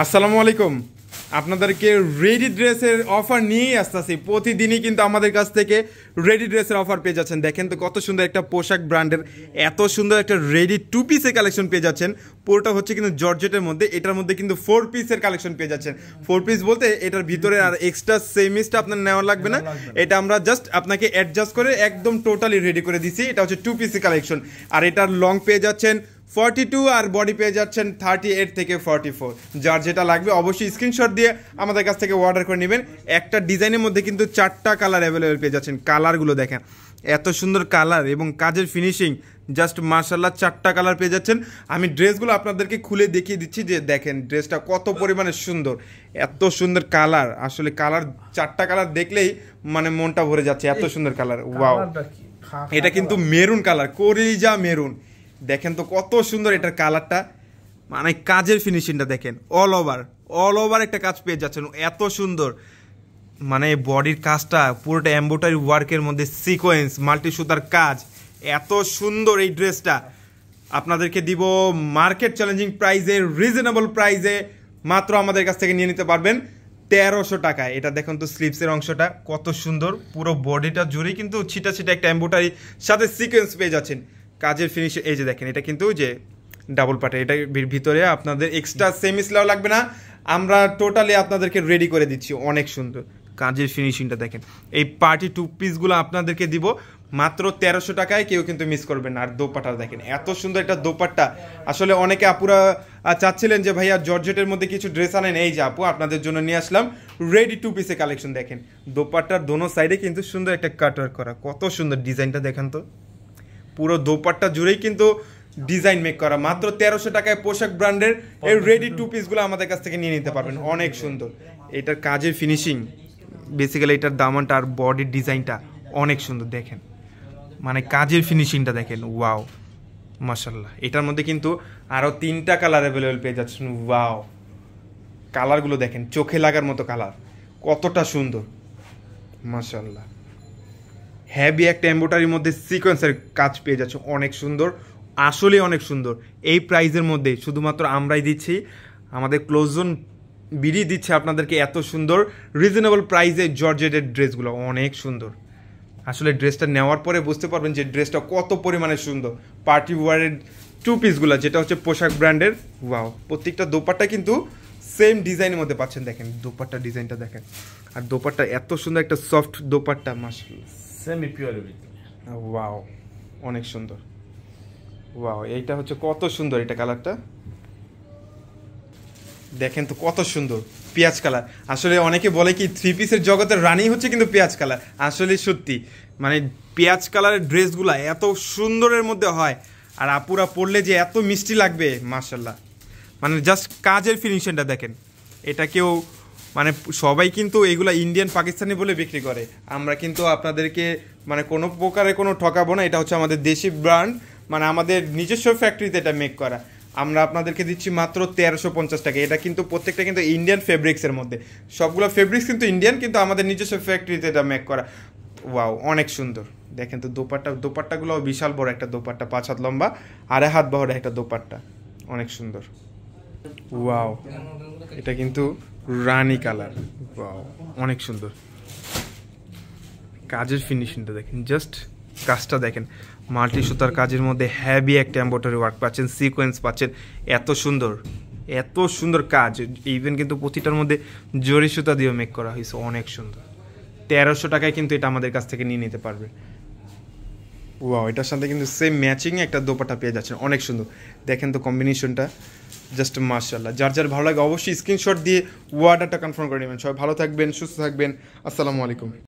আসসালামু আলাইকুম। আপনাদেরকে রেডি ড্রেসের অফার নিয়েই আসতেছি। প্রতিদিনই কিন্তু আমাদের কাছ থেকে রেডি ড্রেসের অফার পেয়ে যাচ্ছেন। দেখেন তো কত সুন্দর একটা পোশাক ব্র্যান্ডের এত সুন্দর একটা রেডি 2 পিসের কালেকশন পেয়ে যাচ্ছেন। পুরোটা হচ্ছে কিন্তু জর্জেটের মধ্যে, এটার মধ্যে কিন্তু 4 পিসের কালেকশন পেয়ে যাচ্ছেন। 4 পিস বলতে এটার ভিতরে আর এক্সট্রা সেমিসটা আপনার নেওয়া লাগবে না, এটা আমরা জাস্ট আপনাকে অ্যাডজাস্ট করে একদম টোটালি রেডি করে দিছি। এটা হচ্ছে 2 পিসের কালেকশন, আর এটার লং পেয়ে যাচ্ছেন 42 আর বডি পেয়ে যাচ্ছেন 38 থেকে 44। যার যেটা লাগবে অবশ্যই স্ক্রিনশট দিয়ে আমাদের কাছ থেকে অর্ডার করে নেবেন। একটা ডিজাইনের মধ্যে কিন্তু 4টা কালার অ্যাভেলেবেল পেয়ে যাচ্ছেন। কালারগুলো দেখেন, এত সুন্দর কালার এবং কাজের ফিনিশিং জাস্ট মার্শাল্লাহ। 4টা কালার পেয়ে যাচ্ছেন। আমি ড্রেসগুলো আপনাদেরকে খুলে দেখিয়ে দিচ্ছি যে দেখেন ড্রেসটা কত পরিমাণে সুন্দর। এত সুন্দর কালার, আসলে কালার 4টা কালার দেখলেই মানে মনটা ভরে যাচ্ছে, এত সুন্দর কালার। ওয়াও, এটা কিন্তু মেরুন কালার, কলিজা মেরুন। দেখেন তো কত সুন্দর এটার কালারটা, মানে কাজের ফিনিশিংটা দেখেন। অল ওভার একটা কাজ পেয়ে যাচ্ছেন, এত সুন্দর। মানে বডির কাজটা পুরোটা এমব্রয়ডারি ওয়ার্কের মধ্যে সিকোয়েন্স মাল্টি সুতার কাজ, এত সুন্দর এই ড্রেসটা আপনাদেরকে দিব মার্কেট চ্যালেঞ্জিং প্রাইসে, রিজনেবল প্রাইসে। মাত্র আমাদের কাছ থেকে নিয়ে নিতে পারবেন 1300 টাকায়। এটা দেখুন তো স্লিভসের অংশটা কত সুন্দর, পুরো বডিটা জুড়েই কিন্তু ছিটা ছিটা একটা এমব্রয়ডারি সাথে সিকোয়েন্স পেয়ে যাচ্ছেন। কাজের ফিনিশ এই যে দেখেন, এটা কিন্তু যে ডাবল পার্টে, এটা ভিতরে আপনাদের এক্সট্রা সেমিসলাও লাগবে না, আমরা টোটালি আপনাদেরকে রেডি করে দিচ্ছি। অনেক সুন্দর কাজের ফিনিশিংটা দেখেন। এই পার্টি 2 পিসগুলো আপনাদেরকে দিব মাত্র 1300 টাকায়, কেউ কিন্তু মিস করবেন না। আর দোপাট্টা দেখেন, এত সুন্দর একটা দোপাট্টা। আসলে অনেকে আপুরা চাচ্ছিলেন যে ভাইয়া জর্জেটের মধ্যে কিছু ড্রেস আনেন, এই যে আপু আপনাদের জন্য নিয়ে আসলাম রেডি 2 পিসের কালেকশন। দেখেন দোপাট্টার দোনো সাইডে কিন্তু সুন্দর একটা কাটওয়ার্ক করা, কত সুন্দর ডিজাইনটা দেখেন তো। পুরো দোপাট্টা জুড়েই কিন্তু ডিজাইন মেক করা। মাত্র 1300 টাকায় পোশাক ব্র্যান্ডের এই রেডি 2 পিসগুলো আমাদের কাছ থেকে নিয়ে নিতে পারবেন। অনেক সুন্দর এটার কাজের ফিনিশিং, বেসিক্যালি এটার দামানটা আর বডির ডিজাইনটা অনেক সুন্দর। দেখেন মানে কাজের ফিনিশিংটা দেখেন, ওয়াও মাশাল্লাহ। এটার মধ্যে কিন্তু আরও 3টা কালার অ্যাভেলেবেল পেয়ে যাচ্ছেন। ওয়াও, কালারগুলো দেখেন, চোখে লাগার মতো কালার, কতটা সুন্দর মাশাল্লাহ। হ্যাভি একটা এমব্রয়ডারির মধ্যে সিকোয়েন্সের কাজ পেয়ে যাচ্ছে, অনেক সুন্দর, আসলে অনেক সুন্দর। এই প্রাইজের মধ্যে শুধুমাত্র আমরাই দিচ্ছি, আমাদের ক্লোজন বিডি দিচ্ছে আপনাদেরকে এত সুন্দর রিজনেবল প্রাইসে জর্জেটের ড্রেসগুলো। অনেক সুন্দর, আসলে ড্রেসটা নেওয়ার পরে বুঝতে পারবেন যে ড্রেসটা কত পরিমাণে সুন্দর। পার্টি ওয়ারের 2 পিসগুলো যেটা হচ্ছে পোশাক ব্র্যান্ডের। ওয়াও, প্রত্যেকটা দোপাট্টা কিন্তু সেম ডিজাইনের মধ্যে পাচ্ছেন। দেখেন দোপাট্টা ডিজাইনটা দেখেন, আর দোপাট্টা এত সুন্দর একটা সফট দোপাট্টা মাশাআল্লাহ, সেমি পিওর। ওয়াও অনেক সুন্দর। ওয়াও, এইটা হচ্ছে কত সুন্দর, এটা কালারটা দেখেন তো কত সুন্দর, পেঁয়াজ কালার। আসলে অনেকে বলে কি 3 পিসের জগতের রানী হচ্ছে কিন্তু পেঁয়াজ কালার। আসলে সত্যি, মানে পেঁয়াজ কালারের ড্রেসগুলা এত সুন্দরের মধ্যে হয়, আর আপুরা পরলে যে এত মিষ্টি লাগবে মাশাল্লাহ। মানে জাস্ট কাজের ফিনিশিংটা দেখেন। এটা কেউ মানে সবাই কিন্তু এগুলা ইন্ডিয়ান পাকিস্তানি বলে বিক্রি করে, আমরা কিন্তু আপনাদেরকে মানে কোনো প্রকারে কোনো ঠকাবো না। এটা হচ্ছে আমাদের দেশি ব্র্যান্ড, মানে আমাদের নিজস্ব ফ্যাক্টরিতে এটা মেক করা। আমরা আপনাদেরকে দিচ্ছি মাত্র 1350 টাকা। এটা কিন্তু প্রত্যেকটা কিন্তু ইন্ডিয়ান ফেব্রিক্সের মধ্যে, সবগুলো ফেব্রিক্স কিন্তু ইন্ডিয়ান, কিন্তু আমাদের নিজস্ব ফ্যাক্টরিতে এটা মেক করা। ওয়াও অনেক সুন্দর। দেখেন তো দোপাট্টাগুলো বিশাল বড় একটা দোপাট্টা, 5 হাত লম্বা, 2.5 হাত বহরের একটা দোপাট্টা, অনেক সুন্দর। ওয়াও, এটা কিন্তু রানী কালার। ওয়াও অনেক সুন্দর, কাজের ফিনিশিংটা দেখেন, জাস্ট কাজটা দেখেন। মাল্টি সুতার কাজের মধ্যে হ্যাভি একটা এমব্রয়ডারি ওয়ার্ক পাচ্ছেন, সিকোয়েন্স পাচ্ছেন, এত সুন্দর কাজ। ইভেন কিন্তু প্রতিটার মধ্যে জরি সুতা দিয়েও মেক করা হয়েছে, অনেক সুন্দর। 1300 টাকায় কিন্তু এটা আমাদের কাছ থেকে নিয়ে নিতে পারবে। ওয়াও, এটার সাথে কিন্তু সেম ম্যাচিং একটা দোপাট্টা পেয়ে যাচ্ছেন, অনেক সুন্দর। দেখেন তো কম্বিনেশনটা জাস্ট মাশাআল্লাহ। যার যার ভালো লাগে অবশ্যই স্ক্রিনশট দিয়ে অর্ডারটা কনফার্ম করে নেবেন। সবাই ভালো থাকবেন, সুস্থ থাকবেন। আসসালামু আলাইকুম।